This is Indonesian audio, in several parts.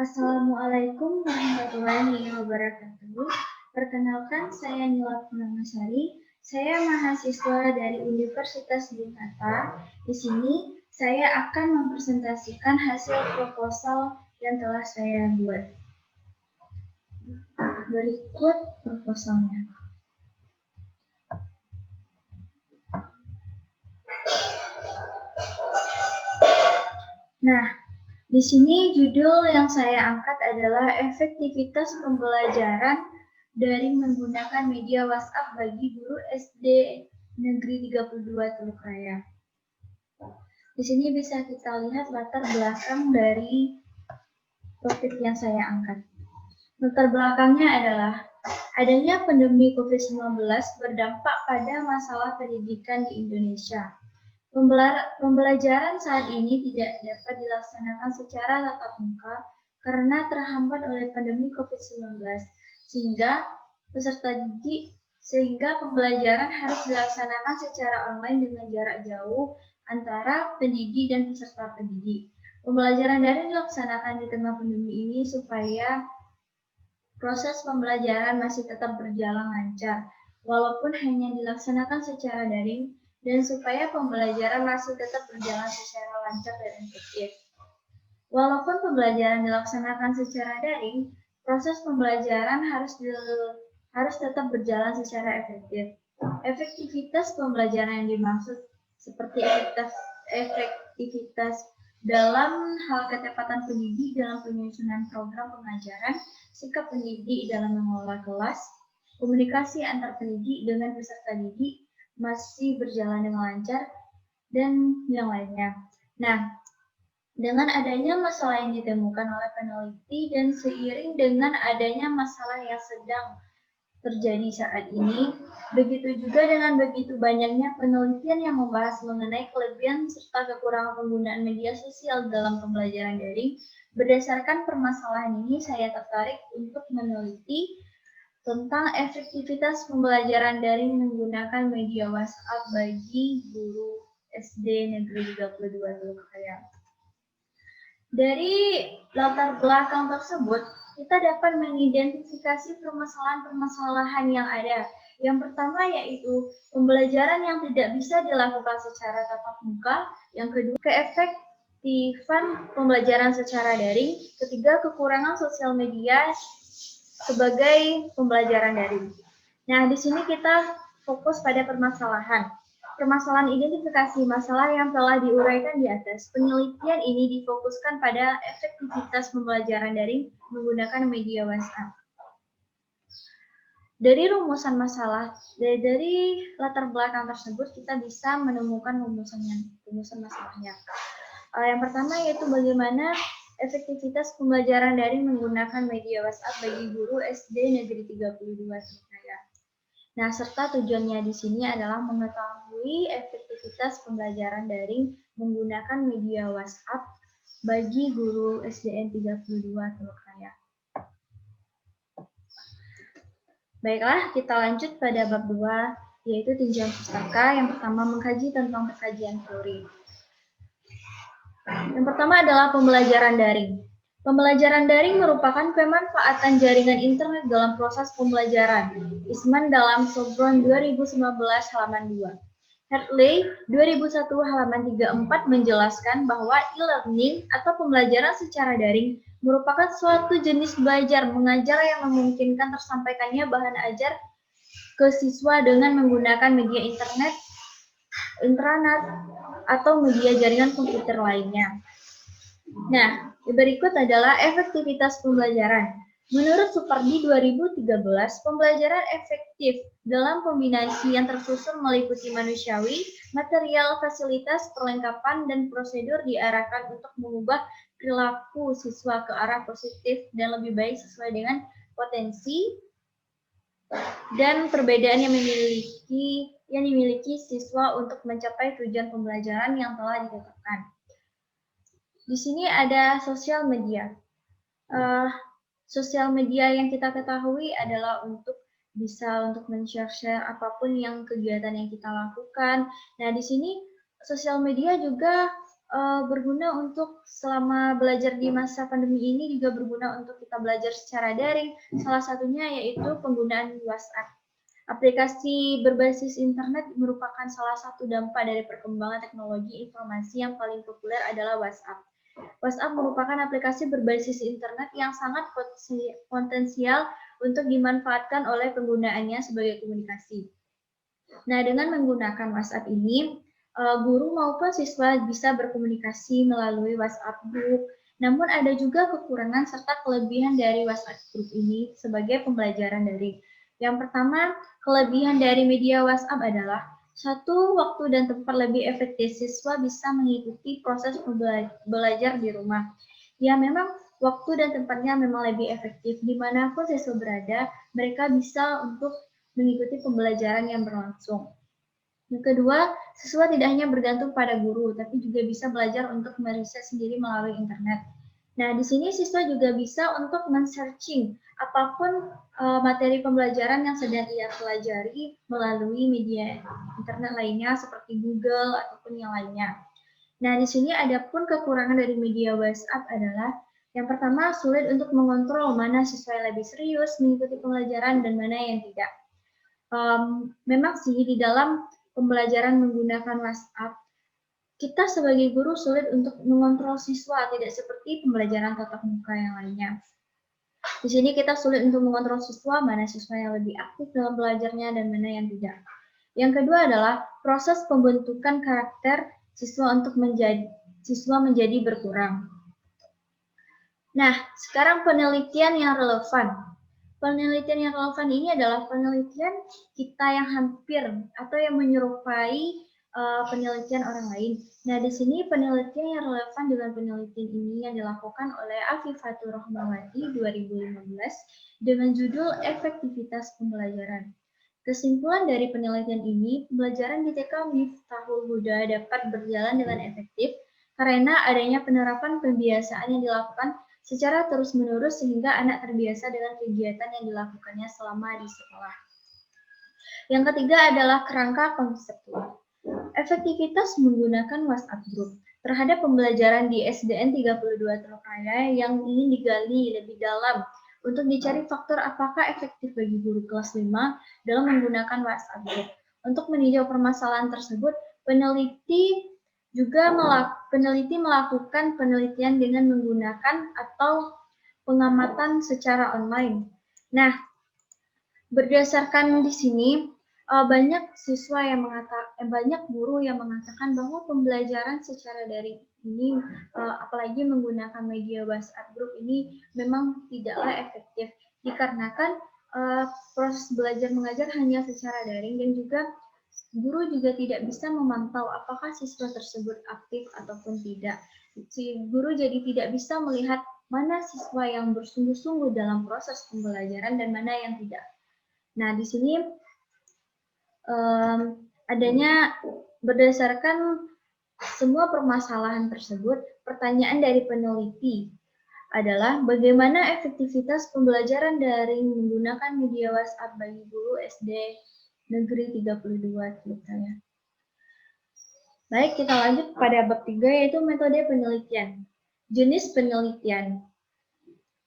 Assalamualaikum warahmatullahi wabarakatuh. Perkenalkan, saya Nila Purnamasari. Saya mahasiswa dari Universitas Bintata. Di sini saya akan mempresentasikan hasil proposal yang telah saya buat. Berikut proposalnya. Nah, di sini judul yang saya angkat adalah efektivitas pembelajaran daring menggunakan media WhatsApp bagi guru SD Negeri 32 Teluk Raya. Di sini bisa kita lihat latar belakang dari topik yang saya angkat. Latar belakangnya adalah adanya pandemi COVID-19 berdampak pada masalah pendidikan di Indonesia. Pembelajaran saat ini tidak dapat dilaksanakan secara tatap muka karena terhambat oleh pandemi COVID-19, sehingga pembelajaran harus dilaksanakan secara online dengan jarak jauh antara pendidik dan peserta pendidik. Pembelajaran daring dilaksanakan di tengah pandemi ini supaya proses pembelajaran masih tetap berjalan lancar, walaupun hanya dilaksanakan secara daring, dan supaya pembelajaran masih tetap berjalan secara lancar dan efektif. Walaupun pembelajaran dilaksanakan secara daring, proses pembelajaran harus tetap berjalan secara efektif. Efektivitas pembelajaran yang dimaksud seperti efektivitas dalam hal ketepatan pendidik dalam penyusunan program pengajaran, sikap pendidik dalam mengelola kelas, komunikasi antar pendidik dengan peserta didik masih berjalan dengan lancar, dan yang lainnya. Nah, dengan adanya masalah yang ditemukan oleh peneliti dan seiring dengan adanya masalah yang sedang terjadi saat ini, begitu juga dengan begitu banyaknya penelitian yang membahas mengenai kelebihan serta kekurangan penggunaan media sosial dalam pembelajaran daring. Berdasarkan permasalahan ini, saya tertarik untuk meneliti tentang efektivitas pembelajaran daring menggunakan media WhatsApp bagi guru SD Negeri 32 Teluk Raya. Dari latar belakang tersebut, kita dapat mengidentifikasi permasalahan-permasalahan yang ada. Yang pertama yaitu pembelajaran yang tidak bisa dilakukan secara tatap muka. Yang kedua, keefektifan pembelajaran secara daring. Ketiga, kekurangan sosial media sebagai pembelajaran daring. Nah, di sini kita fokus pada permasalahan identifikasi masalah yang telah diuraikan di atas. Penelitian ini difokuskan pada efektivitas pembelajaran daring menggunakan media WhatsApp. Dari rumusan masalah, dari latar belakang tersebut kita bisa menemukan rumusan masalahnya. Yang pertama yaitu bagaimana efektivitas pembelajaran daring menggunakan media WhatsApp bagi guru SD Negeri 32 Teluk Raya. Nah, serta tujuannya di sini adalah mengetahui efektivitas pembelajaran daring menggunakan media WhatsApp bagi guru SDN 32 Teluk Raya. Baiklah, kita lanjut pada bab 2, yaitu tinjauan pustaka. Yang pertama, mengkaji tentang pengkajian teori. Yang pertama adalah pembelajaran daring. Pembelajaran daring merupakan pemanfaatan jaringan internet dalam proses pembelajaran. Isman dalam Sopron 2019 halaman 2. Hartley 2001 halaman 34 menjelaskan bahwa e-learning atau pembelajaran secara daring merupakan suatu jenis belajar mengajar yang memungkinkan tersampaikannya bahan ajar ke siswa dengan menggunakan media internet, intranet, atau media jaringan komputer lainnya. Nah, berikut adalah efektivitas pembelajaran. Menurut Supardi 2013, pembelajaran efektif dalam kombinasi yang tersusun meliputi manusiawi, material, fasilitas, perlengkapan, dan prosedur diarahkan untuk mengubah perilaku siswa ke arah positif dan lebih baik sesuai dengan potensi dan perbedaan yang dimiliki siswa untuk mencapai tujuan pembelajaran yang telah ditetapkan. Di sini ada sosial media. Sosial media yang kita ketahui adalah untuk men-share apapun yang kegiatan yang kita lakukan. Nah, di sini sosial media juga berguna untuk selama belajar di masa pandemi ini, juga berguna untuk kita belajar secara daring. Salah satunya yaitu penggunaan WhatsApp. Aplikasi berbasis internet merupakan salah satu dampak dari perkembangan teknologi informasi yang paling populer adalah WhatsApp. WhatsApp merupakan aplikasi berbasis internet yang sangat potensial untuk dimanfaatkan oleh penggunaannya sebagai komunikasi. Nah, dengan menggunakan WhatsApp ini, guru maupun siswa bisa berkomunikasi melalui WhatsApp Group. Namun ada juga kekurangan serta kelebihan dari WhatsApp Group ini sebagai pembelajaran daring. Yang pertama, kelebihan dari media WhatsApp adalah satu, waktu dan tempat lebih efektif, siswa bisa mengikuti proses belajar di rumah. Ya, memang waktu dan tempatnya memang lebih efektif. Dimanapun siswa berada, mereka bisa untuk mengikuti pembelajaran yang berlangsung. Yang kedua, siswa tidak hanya bergantung pada guru, tapi juga bisa belajar untuk meriset sendiri melalui internet. Nah, di sini siswa juga bisa untuk men-searching apapun materi pembelajaran yang sedang ia pelajari melalui media internet lainnya seperti Google ataupun yang lainnya. Nah, di sini ada pun kekurangan dari media WhatsApp adalah yang pertama, sulit untuk mengontrol mana siswa yang lebih serius mengikuti pembelajaran dan mana yang tidak. Memang sih di dalam pembelajaran menggunakan WhatsApp, kita sebagai guru sulit untuk mengontrol siswa, tidak seperti pembelajaran tatap muka yang lainnya. Di sini kita sulit untuk mengontrol siswa, mana siswa yang lebih aktif dalam belajarnya dan mana yang tidak. Yang kedua adalah proses pembentukan karakter siswa untuk menjadi berkurang. Nah, sekarang penelitian yang relevan. Penelitian yang relevan ini adalah penelitian kita yang hampir atau yang menyerupai penelitian orang lain. Nah, di sini penelitian yang relevan dengan penelitian ini yang dilakukan oleh Afifatur Rahmawati 2015 dengan judul Efektivitas Pembelajaran. Kesimpulan dari penelitian ini, pembelajaran di TK Miftahul Huda dapat berjalan dengan efektif karena adanya penerapan pembiasaan yang dilakukan secara terus-menerus sehingga anak terbiasa dengan kegiatan yang dilakukannya selama di sekolah. Yang ketiga adalah kerangka konseptual. Efektivitas menggunakan WhatsApp Group terhadap pembelajaran di SDN 32 Teluk Raya yang ingin digali lebih dalam untuk dicari faktor apakah efektif bagi guru kelas 5 dalam menggunakan WhatsApp Group. Untuk meninjau permasalahan tersebut, peneliti melakukan penelitian dengan menggunakan atau pengamatan secara online. Nah, berdasarkan di sini banyak guru yang mengatakan bahwa pembelajaran secara daring ini, apalagi menggunakan media WhatsApp Group ini memang tidaklah efektif dikarenakan proses belajar mengajar hanya secara daring dan juga guru juga tidak bisa memantau apakah siswa tersebut aktif ataupun tidak. Si guru jadi tidak bisa melihat mana siswa yang bersungguh-sungguh dalam proses pembelajaran dan mana yang tidak. Nah, di sini adanya berdasarkan semua permasalahan tersebut, pertanyaan dari peneliti adalah bagaimana efektivitas pembelajaran daring menggunakan media WhatsApp bagi guru SD Negeri 32 Teluk Raya. Baik, kita lanjut pada bab 3 yaitu metode penelitian. Jenis penelitian.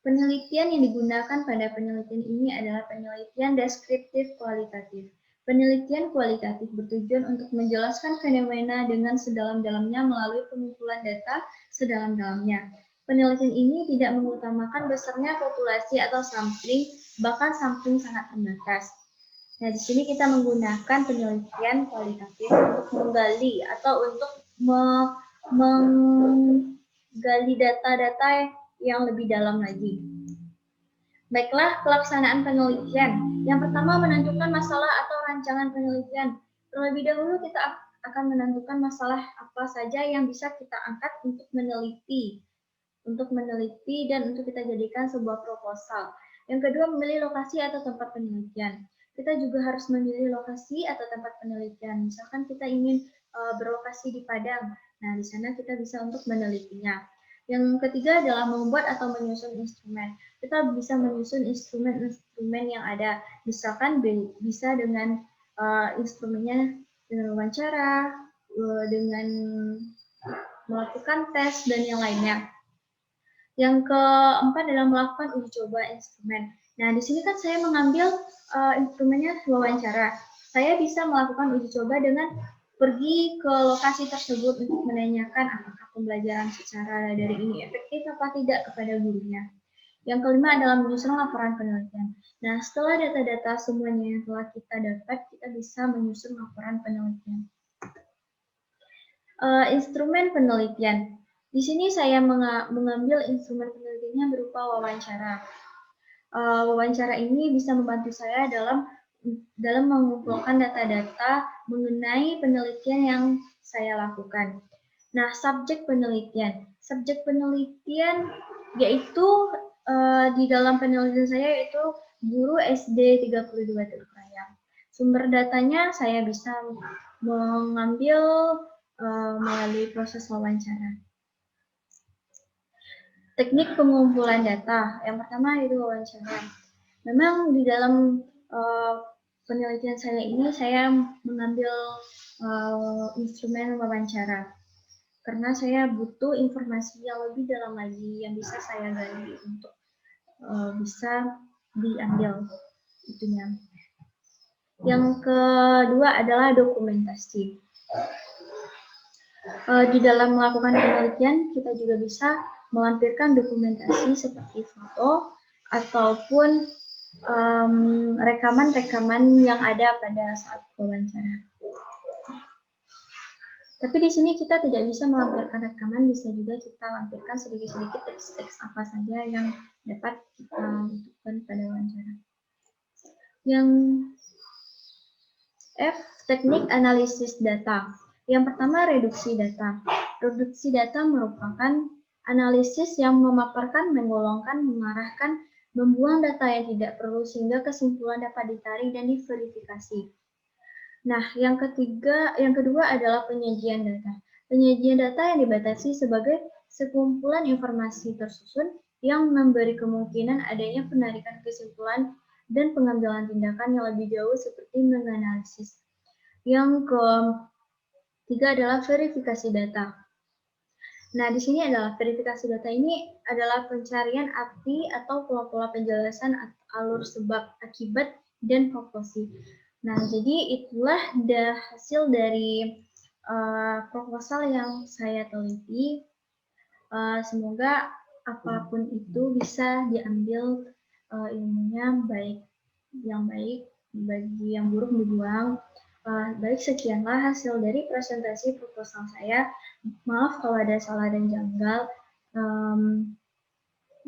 Penelitian yang digunakan pada penelitian ini adalah penelitian deskriptif kualitatif. Penelitian kualitatif bertujuan untuk menjelaskan fenomena dengan sedalam-dalamnya melalui pengumpulan data sedalam-dalamnya. Penelitian ini tidak mengutamakan besarnya populasi atau sampling, bahkan sampling sangat terbatas. Nah, di sini kita menggunakan penelitian kualitatif untuk menggali atau untuk menggali data-data yang lebih dalam lagi. Baiklah, pelaksanaan penelitian. Yang pertama, menentukan masalah atau rancangan penelitian. Terlebih dahulu kita akan menentukan masalah apa saja yang bisa kita angkat untuk meneliti dan untuk kita jadikan sebuah proposal. Yang kedua, memilih lokasi atau tempat penelitian. Kita juga harus memilih lokasi atau tempat penelitian. Misalkan kita ingin berlokasi di Padang. Nah, di sana kita bisa untuk menelitinya. Yang ketiga adalah membuat atau menyusun instrumen. Kita bisa menyusun instrumen-instrumen yang ada. Misalkan bisa dengan instrumennya dengan wawancara, dengan melakukan tes, dan yang lainnya. Yang keempat adalah melakukan uji coba instrumen. Nah, di sini kan saya mengambil instrumennya wawancara. Saya bisa melakukan uji coba dengan pergi ke lokasi tersebut untuk menanyakan apakah pembelajaran secara daring ini efektif apa tidak kepada gurunya. Yang kelima adalah menyusun laporan penelitian. Nah, setelah data-data semuanya yang telah kita dapat, kita bisa menyusun laporan penelitian. Instrumen penelitian. Di sini saya mengambil instrumen penelitiannya berupa wawancara. Wawancara ini bisa membantu saya dalam mengumpulkan data-data mengenai penelitian yang saya lakukan. Nah, subjek penelitian. Subjek penelitian yaitu di dalam penelitian saya yaitu guru SD 32 Teluk Raya. Sumber datanya saya bisa mengambil melalui proses wawancara. Teknik pengumpulan data. Yang pertama itu wawancara. Memang di dalam penelitian saya ini saya mengambil instrumen wawancara karena saya butuh informasi yang lebih dalam lagi yang bisa saya gali untuk bisa diambil itunya. Yang kedua adalah dokumentasi. Di dalam melakukan penelitian kita juga bisa melampirkan dokumentasi seperti foto ataupun rekaman-rekaman yang ada pada saat wawancara. Tapi di sini kita tidak bisa melampirkan rekaman, bisa juga kita lampirkan sedikit-sedikit teks-teks apa saja yang dapat kita lakukan pada wawancara. Yang F, teknik analisis data. Yang pertama, reduksi data. Reduksi data merupakan analisis yang memaparkan, menggolongkan, mengarahkan, membuang data yang tidak perlu sehingga kesimpulan dapat ditarik dan diverifikasi. Nah, yang kedua adalah penyajian data. Penyajian data yang dibatasi sebagai sekumpulan informasi tersusun yang memberi kemungkinan adanya penarikan kesimpulan dan pengambilan tindakan yang lebih jauh seperti menganalisis. Yang ketiga adalah verifikasi data. Nah, di sini adalah verifikasi data ini adalah pencarian arti atau pola-pola penjelasan alur sebab akibat dan proporsi. Nah, jadi itulah hasil dari proposal yang saya teliti. Semoga apapun itu bisa diambil ilmunya baik yang baik, bagi yang buruk dibuang. Baik, sekianlah hasil dari presentasi proposal saya. Maaf kalau ada salah dan janggal.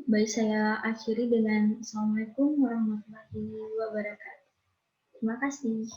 Baik, saya akhiri dengan Assalamualaikum warahmatullahi wabarakatuh. Terima kasih.